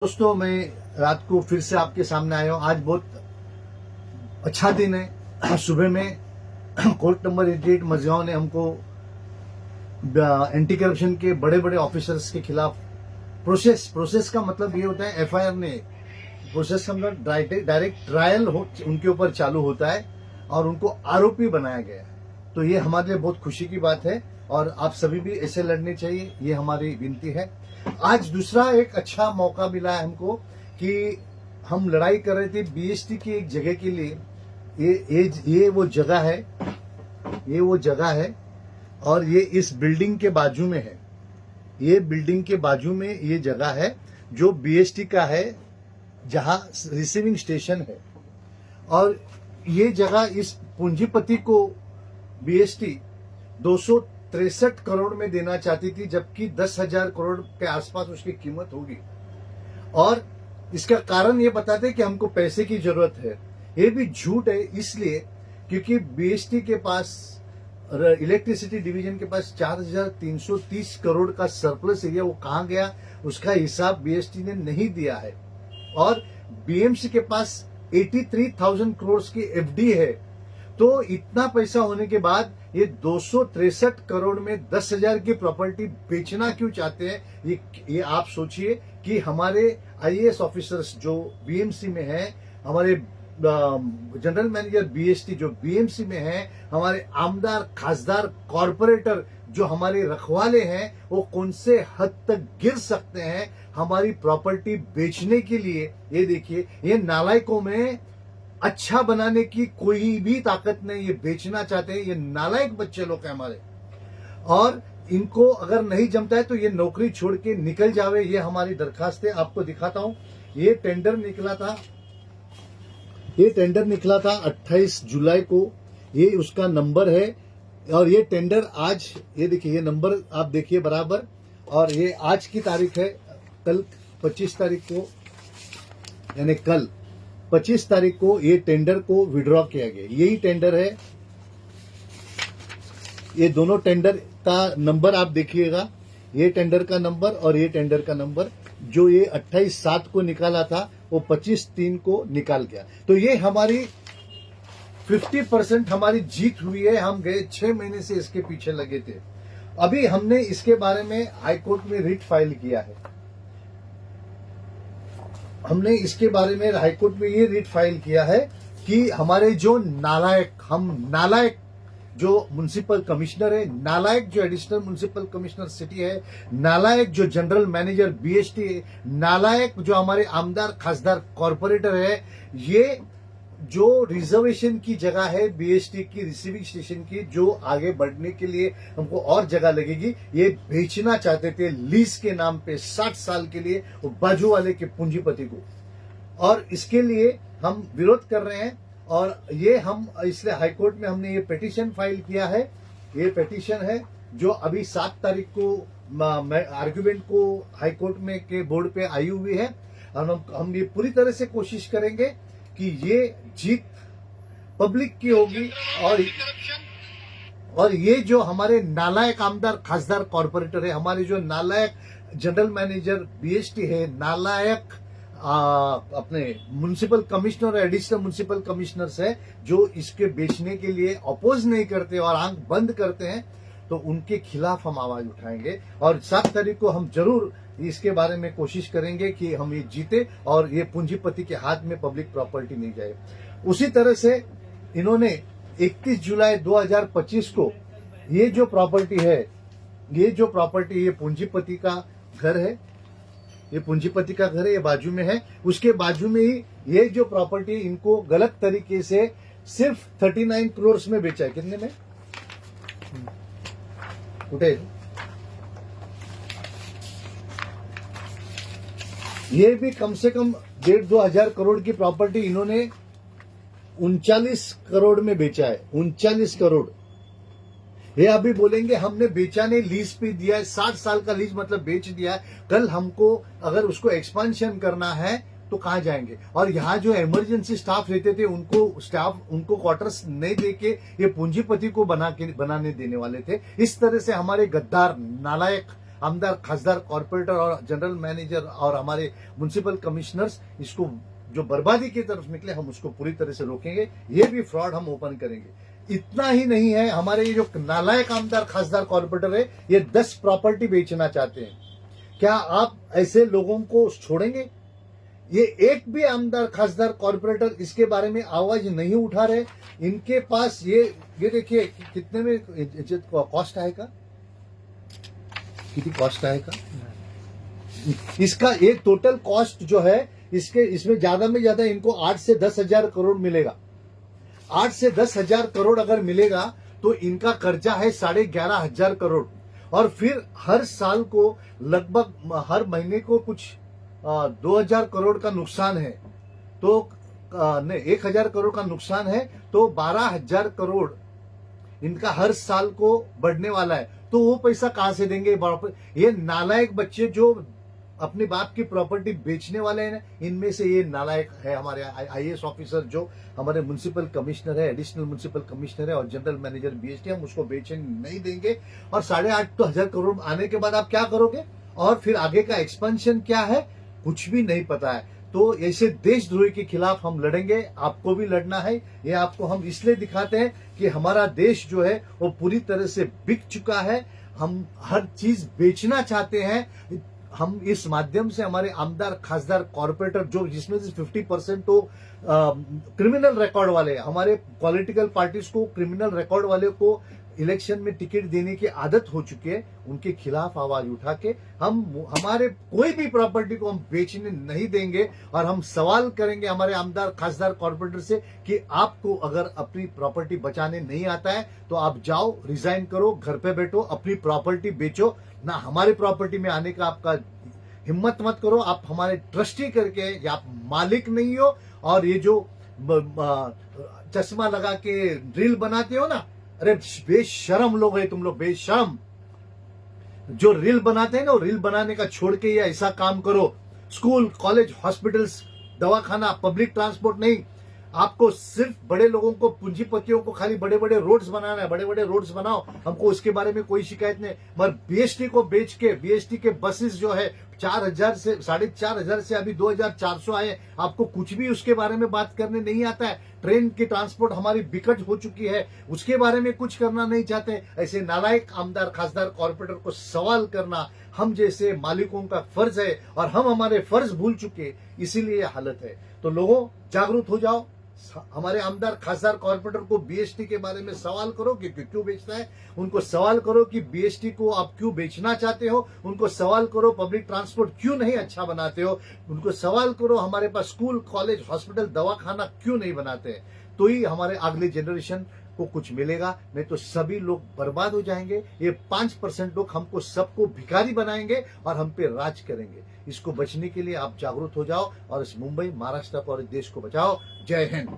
दोस्तों, मैं रात को फिर से आपके सामने आया हूँ। आज बहुत अच्छा दिन है। सुबह में कोर्ट नंबर 88 मझगांव ने हमको एंटी करप्शन के बड़े बड़े ऑफिसर्स के खिलाफ प्रोसेस का मतलब ये होता है, एफआईआर ने प्रोसेस का मतलब डायरेक्ट ट्रायल उनके ऊपर चालू होता है और उनको आरोपी बनाया गया है। तो ये हमारे लिए बहुत खुशी की बात है और आप सभी भी ऐसे लड़ने चाहिए, ये हमारी विनती है। आज दूसरा एक अच्छा मौका मिला है हमको कि हम लड़ाई कर रहे थे बीएसटी की एक जगह के लिए। ये वो जगह है, ये वो जगह है और ये इस बिल्डिंग के बाजू में है। ये बिल्डिंग के बाजू में ये जगह है जो बीएसटी का है, जहां रिसीविंग स्टेशन है। और ये जगह इस पूंजीपति को बीएसटी 263 करोड़ में देना चाहती थी, जबकि 10,000 करोड़ के आसपास उसकी कीमत होगी। और इसका कारण ये बताते हैं कि हमको पैसे की जरूरत है। ये भी झूठ है, इसलिए क्योंकि बीएसटी के पास, इलेक्ट्रिसिटी डिवीजन के पास 4,330 करोड़ का सरप्लस है। वो कहां गया, उसका हिसाब बीएसटी ने नहीं दिया है। और बीएमसी के पास 83,000 करोड़ की एफडी है। तो इतना पैसा होने के बाद ये 263 करोड़ में 10,000 की प्रॉपर्टी बेचना क्यों चाहते हैं? ये आप सोचिए कि हमारे आईएएस ऑफिसर्स जो बीएमसी में हैं, हमारे जनरल मैनेजर बीएसटी जो बीएमसी में हैं, हमारे आमदार खासदार कॉरपोरेटर जो हमारे रखवाले हैं, वो कौन से हद तक गिर सकते हैं हमारी प्रॉपर्टी बेचने के लिए। ये देखिए, ये नालायकों में अच्छा बनाने की कोई भी ताकत नहीं। ये बेचना चाहते हैं, ये नालायक बच्चे लोग हैं हमारे। और इनको अगर नहीं जमता है तो ये नौकरी छोड़ के निकल जावे, ये हमारी दरखास्त है। आपको दिखाता हूं, ये टेंडर निकला था, ये टेंडर निकला था 28 जुलाई को। ये उसका नंबर है और ये टेंडर आज, ये देखिए, ये नंबर आप देखिए बराबर। और ये आज की तारीख है, कल 25 तारीख को, यानी कल 25 तारीख को ये टेंडर को विड्रॉ किया गया। यही टेंडर है। ये दोनों टेंडर का नंबर आप देखिएगा, ये टेंडर का नंबर और ये टेंडर का नंबर। जो ये 28/7 को निकाला था वो 25/3 को निकाल गया। तो ये हमारी 50% हमारी जीत हुई है। हम गए 6 महीने से इसके पीछे लगे थे। अभी हमने इसके बारे में हाईकोर्ट में रिट फाइल किया है। हमने इसके बारे में हाईकोर्ट में ये रिट फाइल किया है कि हमारे जो नालायक जो म्युनिसिपल कमिश्नर है, नालायक जो एडिशनल म्युनिसिपल कमिश्नर सिटी है, नालायक जो जनरल मैनेजर बीएसटी है, नालायक जो हमारे आमदार खासदार कॉरपोरेटर है, ये जो रिजर्वेशन की जगह है बीएसटी की रिसीविंग स्टेशन की, जो आगे बढ़ने के लिए हमको और जगह लगेगी, ये बेचना चाहते थे लीज के नाम पे 60 साल के लिए वो बाजू वाले के पूंजीपति को। और इसके लिए हम विरोध कर रहे हैं और ये हम इसलिए हाईकोर्ट में हमने ये पिटीशन फाइल किया है। ये पिटीशन है जो अभी 7 तारीख को आर्ग्यूमेंट को हाईकोर्ट में के बोर्ड पे आई हुई है। और हम ये पूरी तरह से कोशिश करेंगे कि ये जीत पब्लिक की होगी। और ये जो हमारे नालायक आमदार खासदार कॉरपोरेटर है, हमारे जो नालायक जनरल मैनेजर बीएसटी है, नालायक अपने municipal commissioner additional municipal commissioners है, जो इसके बेचने के लिए अपोज नहीं करते और आंख बंद करते हैं, तो उनके खिलाफ हम आवाज उठाएंगे। और 7 तारीख को हम जरूर इसके बारे में कोशिश करेंगे कि हम ये जीते और ये पूंजीपति के हाथ में पब्लिक प्रॉपर्टी नहीं जाए। उसी तरह से इन्होंने 31 जुलाई 2025 को ये जो प्रॉपर्टी है, ये पूंजीपति का घर है, ये पूंजीपति का घर है, ये बाजू में है। उसके बाजू में ही ये जो प्रॉपर्टी इनको गलत तरीके से सिर्फ 39 करोड़ में बेचा है। कितने में उठे? ये भी कम से कम 1,500-2 हजार करोड़ की प्रॉपर्टी इन्होंने 39 करोड़ में बेचा है। 39 करोड़। ये अभी बोलेंगे हमने बेचा नहीं, लीज पे दिया है। 60 साल का लीज मतलब बेच दिया है। कल हमको अगर उसको एक्सपांशन करना है तो कहां जाएंगे? और यहाँ जो इमरजेंसी स्टाफ रहते थे उनको क्वार्टर्स नहीं देके ये पूंजीपति को बनाने देने वाले थे। इस तरह से हमारे गद्दार नालायक आमदार खासदार कॉर्पोरेटर और जनरल मैनेजर और हमारे म्युनिसिपल कमिश्नर्स इसको जो बर्बादी की तरफ निकले हम उसको पूरी तरह से रोकेंगे। ये भी फ्रॉड हम ओपन करेंगे। इतना ही नहीं है, हमारे ये जो नालायक आमदार खासदार कॉर्पोरेटर है ये 10 प्रॉपर्टी बेचना चाहते हैं। क्या आप ऐसे लोगों को छोड़ेंगे? ये एक भी आमदार खासदार कॉर्पोरेटर इसके बारे में आवाज नहीं उठा रहे। इनके पास ये देखिए कितने में कॉस्ट आएगा, कितनी कॉस्ट आएगा इसका। ये टोटल कॉस्ट जो है इसमें ज्यादा में ज्यादा इनको 8 से 10 हजार करोड़ मिलेगा। 8 से 10 हजार करोड़ अगर मिलेगा तो इनका कर्जा है 11,500 करोड़। और फिर हर साल को लगभग हर महीने को कुछ 2,000 करोड़ का नुकसान है। तो नहीं 1,000 करोड़ का नुकसान है तो 12,000 करोड़ इनका हर साल को बढ़ने वाला है। तो वो पैसा कहां से देंगे? ये नालायक बच्चे जो अपने बाप की प्रॉपर्टी बेचने वाले हैं, इनमें से ये नालायक है हमारे आईएएस ऑफिसर जो हमारे म्युनिसिपल कमिश्नर है, एडिशनल म्युनिसिपल कमिश्नर है और जनरल मैनेजर बीएसटी। हम उसको बेचने नहीं देंगे। और 8,500 करोड़ आने के बाद आप क्या करोगे? और फिर आगे का एक्सपेंशन क्या है कुछ भी नहीं पता है। तो ऐसे देशद्रोही के खिलाफ हम लड़ेंगे। आपको भी लड़ना है। ये आपको हम इसलिए दिखाते हैं कि हमारा देश जो है वो पूरी तरह से बिक चुका है। हम हर चीज बेचना चाहते हैं। हम इस माध्यम से हमारे आमदार खासदार कॉर्पोरेटर जो जिसमें से 50% तो क्रिमिनल रिकॉर्ड वाले, हमारे पॉलिटिकल पार्टीज को क्रिमिनल रिकॉर्ड वाले को इलेक्शन में टिकट देने की आदत हो चुकी है, उनके खिलाफ आवाज उठा के हम हमारे कोई भी प्रॉपर्टी को हम बेचने नहीं देंगे। और हम सवाल करेंगे हमारे आमदार खासदार कॉर्पोरेटर से कि आपको अगर अपनी प्रॉपर्टी बचाने नहीं आता है तो आप जाओ, रिजाइन करो, घर पे बैठो, अपनी प्रॉपर्टी बेचो ना। हमारी प्रॉपर्टी में आने का आपका हिम्मत मत करो। आप हमारे ट्रस्टी करके या आप मालिक नहीं हो। और ये जो चश्मा लगा के ड्रिल बनाते हो ना, अरे बेशरम लोग है तुम लोग, बेशरम। जो रील बनाते हैं ना, रील बनाने का छोड़ के ये ऐसा काम करो। स्कूल, कॉलेज, हॉस्पिटल्स, दवाखाना, पब्लिक ट्रांसपोर्ट नहीं। आपको सिर्फ बड़े लोगों को, पूंजीपतियों को खाली बड़े बड़े रोड्स बनाना है। बड़े बड़े रोड्स बनाओ, हमको उसके बारे में कोई शिकायत नहीं। मगर बीएसटी को बेच के, बीएसटी के बसेस जो है 4,000 से 4,500 से अभी 2,400 आए। आपको कुछ भी उसके बारे में बात करने नहीं आता है। ट्रेन की ट्रांसपोर्ट हमारी बिकट हो चुकी है, उसके बारे में कुछ करना नहीं चाहते। ऐसे नालायक आमदार खासदार कॉर्पोरेटर को सवाल करना हम जैसे मालिकों का फर्ज है। और हम हमारे फर्ज भूल चुके, इसीलिए हालत है। तो लोगों जागरूक हो जाओ। हमारे आमदार खासदार कॉर्पोरेटर को बीएसटी के बारे में सवाल करो कि क्यों बेचता है। उनको सवाल करो कि बीएसटी को आप क्यों बेचना चाहते हो। उनको सवाल करो पब्लिक ट्रांसपोर्ट क्यों नहीं अच्छा बनाते हो। उनको सवाल करो हमारे पास स्कूल, कॉलेज, हॉस्पिटल, दवाखाना क्यों नहीं बनाते। तो ही हमारे अगले जनरेशन को कुछ मिलेगा, नहीं तो सभी लोग बर्बाद हो जाएंगे। ये 5% लोग हमको सबको भिखारी बनाएंगे और हम पे राज करेंगे। इसको बचने के लिए आप जागरूक हो जाओ और इस मुंबई, महाराष्ट्र और इस देश को बचाओ। जय हिंद।